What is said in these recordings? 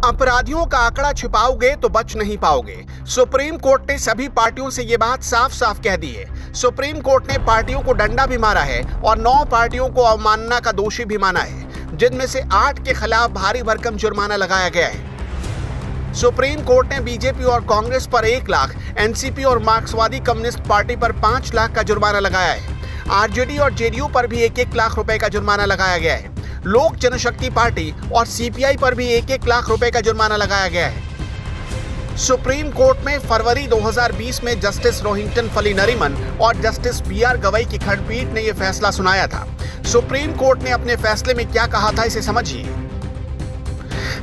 अपराधियों का आंकड़ा छिपाओगे तो बच नहीं पाओगे। सुप्रीम कोर्ट ने सभी पार्टियों से ये बात साफ साफ कह दी है। सुप्रीम कोर्ट ने पार्टियों को डंडा भी मारा है और 9 पार्टियों को अवमानना का दोषी भी माना है, जिनमें से 8 के खिलाफ भारी भरकम जुर्माना लगाया गया है। सुप्रीम कोर्ट ने बीजेपी और कांग्रेस पर 1 लाख, एनसीपी और मार्क्सवादी कम्युनिस्ट पार्टी पर 5 लाख का जुर्माना लगाया है। आरजेडी और जेडीयू पर भी 1-1 लाख रुपए का जुर्माना लगाया गया है। लोक जनशक्ति पार्टी और सीपीआई पर भी 1-1 लाख रुपए का जुर्माना लगाया गया है। सुप्रीम कोर्ट में फरवरी 2020 में जस्टिस रोहिंटन फली नरीमन और जस्टिस बीआर गवई की खंडपीठ ने यह फैसला सुनाया था। सुप्रीम कोर्ट ने अपने फैसले में क्या कहा था, इसे समझिए।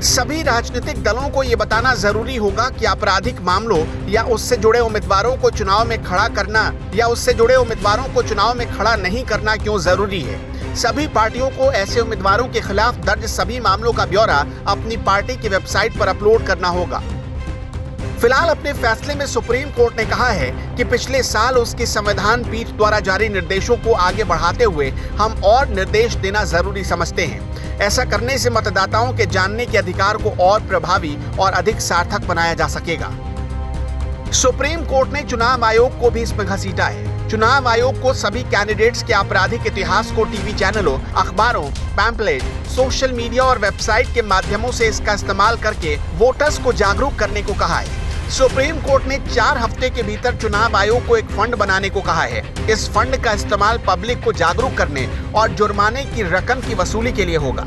सभी राजनीतिक दलों को यह बताना जरूरी होगा कि आपराधिक मामलों या उससे जुड़े उम्मीदवारों को चुनाव में खड़ा करना या उससे जुड़े उम्मीदवारों को चुनाव में खड़ा नहीं करना क्यों जरूरी है। सभी पार्टियों को ऐसे उम्मीदवारों के खिलाफ दर्ज सभी मामलों का ब्यौरा अपनी पार्टी की वेबसाइट पर अपलोड करना होगा। फिलहाल अपने फैसले में सुप्रीम कोर्ट ने कहा है कि पिछले साल उसकी संविधान पीठ द्वारा जारी निर्देशों को आगे बढ़ाते हुए हम और निर्देश देना जरूरी समझते हैं। ऐसा करने से मतदाताओं के जानने के अधिकार को और प्रभावी और अधिक सार्थक बनाया जा सकेगा। सुप्रीम कोर्ट ने चुनाव आयोग को भी इसमें घसीटा है। चुनाव आयोग को सभी कैंडिडेट्स के आपराधिक इतिहास को टीवी चैनलों, अखबारों, पैम्पलेट, सोशल मीडिया और वेबसाइट के माध्यमों से इसका इस्तेमाल करके वोटर्स को जागरूक करने को कहा है। सुप्रीम कोर्ट ने 4 हफ्ते के भीतर चुनाव आयोग को एक फंड बनाने को कहा है। इस फंड का इस्तेमाल पब्लिक को जागरूक करने और जुर्माने की रकम की वसूली के लिए होगा।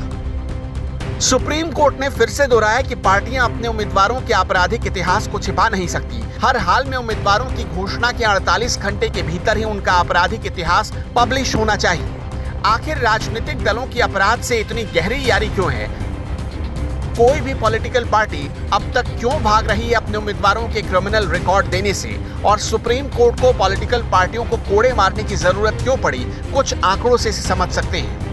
सुप्रीम कोर्ट ने फिर से दोहराया कि पार्टियां अपने उम्मीदवारों के आपराधिक इतिहास को छिपा नहीं सकती। हर हाल में उम्मीदवारों की घोषणा के 48 घंटे के भीतर ही उनका आपराधिक इतिहास पब्लिश होना चाहिए। आखिर राजनीतिक दलों की अपराध से इतनी गहरी यारी क्यों है? कोई भी पॉलिटिकल पार्टी अब तक क्यों भाग रही है अपने उम्मीदवारों के क्रिमिनल रिकॉर्ड देने से, और सुप्रीम कोर्ट को पॉलिटिकल पार्टियों को कोड़े मारने की जरूरत क्यों पड़ी? कुछ आंकड़ों से समझ सकते हैं।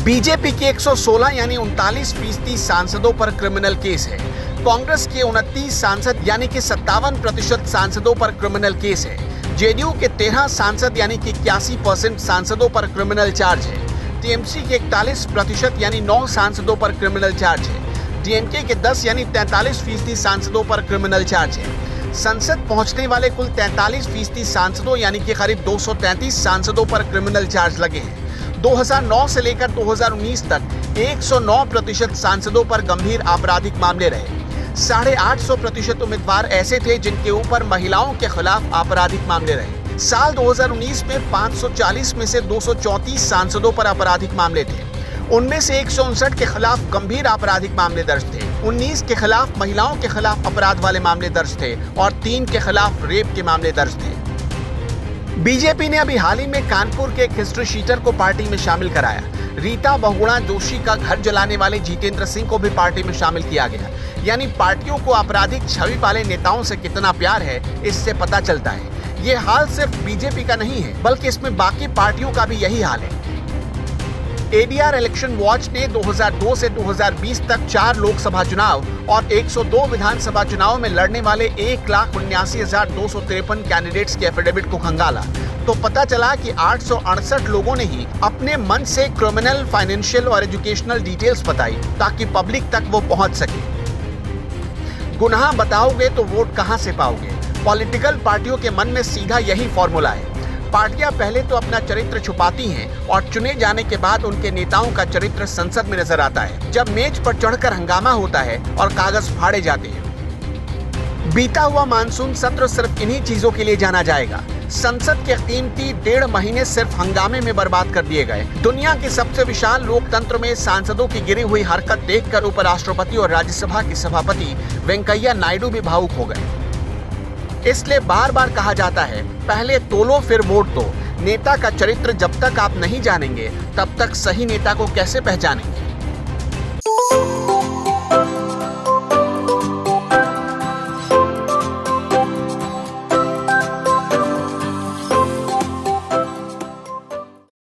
बीजेपी के 116 यानी 39% सांसदों पर क्रिमिनल केस है। कांग्रेस के 29 सांसद यानी कि 57% सांसदों पर क्रिमिनल केस है। जेडीयू के 13 सांसद यानी कि 81% सांसदों पर क्रिमिनल चार्ज है। टीएमसी के 41% यानी 9 सांसदों पर क्रिमिनल चार्ज है। डीएमके के 10 यानी 43% सांसदों पर क्रिमिनल चार्ज है। संसद पहुंचने वाले कुल 43% सांसदों यानी कि करीब 233 सांसदों पर क्रिमिनल चार्ज लगे हैं। 2009 से लेकर 2019 तक 109% सांसदों पर गंभीर आपराधिक मामले रहे। 850% उम्मीदवार ऐसे थे जिनके ऊपर महिलाओं के खिलाफ आपराधिक मामले रहे। साल 2019 में 540 में से 234 सांसदों पर आपराधिक मामले थे। उनमें से 159 के खिलाफ गंभीर आपराधिक मामले दर्ज थे। 19 के खिलाफ महिलाओं के खिलाफ अपराध वाले मामले दर्ज थे और 3 के खिलाफ रेप के मामले दर्ज थे। बीजेपी ने अभी हाल ही में कानपुर के एक हिस्ट्री शीटर को पार्टी में शामिल कराया। रीता बहुगुणा जोशी का घर जलाने वाले जितेंद्र सिंह को भी पार्टी में शामिल किया गया। यानी पार्टियों को आपराधिक छवि वाले नेताओं से कितना प्यार है, इससे पता चलता है। ये हाल सिर्फ बीजेपी का नहीं है, बल्कि इसमें बाकी पार्टियों का भी यही हाल है। एडीआर इलेक्शन वॉच ने 2002 से 2020 तक 4 लोकसभा चुनाव और 102 विधानसभा चुनाव में लड़ने वाले 1,79,253 कैंडिडेट्स के एफिडेविट को खंगाला, तो पता चला कि 868 लोगों ने ही अपने मन से क्रिमिनल, फाइनेंशियल और एजुकेशनल डिटेल्स बताई ताकि पब्लिक तक वो पहुंच सके। गुनाह बताओगे तो वोट कहां से पाओगे? पॉलिटिकल पार्टियों के मन में सीधा यही फॉर्मूला है। पार्टियां पहले तो अपना चरित्र छुपाती हैं और चुने जाने के बाद उनके नेताओं का चरित्र संसद में नजर आता है, जब मेज पर चढ़कर हंगामा होता है और कागज फाड़े जाते हैं। बीता हुआ मानसून सत्र सिर्फ इन्हीं चीजों के लिए जाना जाएगा। संसद के कीमती 1.5 महीने सिर्फ हंगामे में बर्बाद कर दिए गए। दुनिया के सबसे विशाल लोकतंत्र में सांसदों की गिरी हुई हरकत देखकर उपराष्ट्रपति और राज्यसभा के सभापति वेंकैया नायडू भी भावुक हो गए। इसलिए बार बार कहा जाता है, पहले तोलो फिर वोट दो। नेता का चरित्र जब तक आप नहीं जानेंगे, तब तक सही नेता को कैसे पहचानेंगे?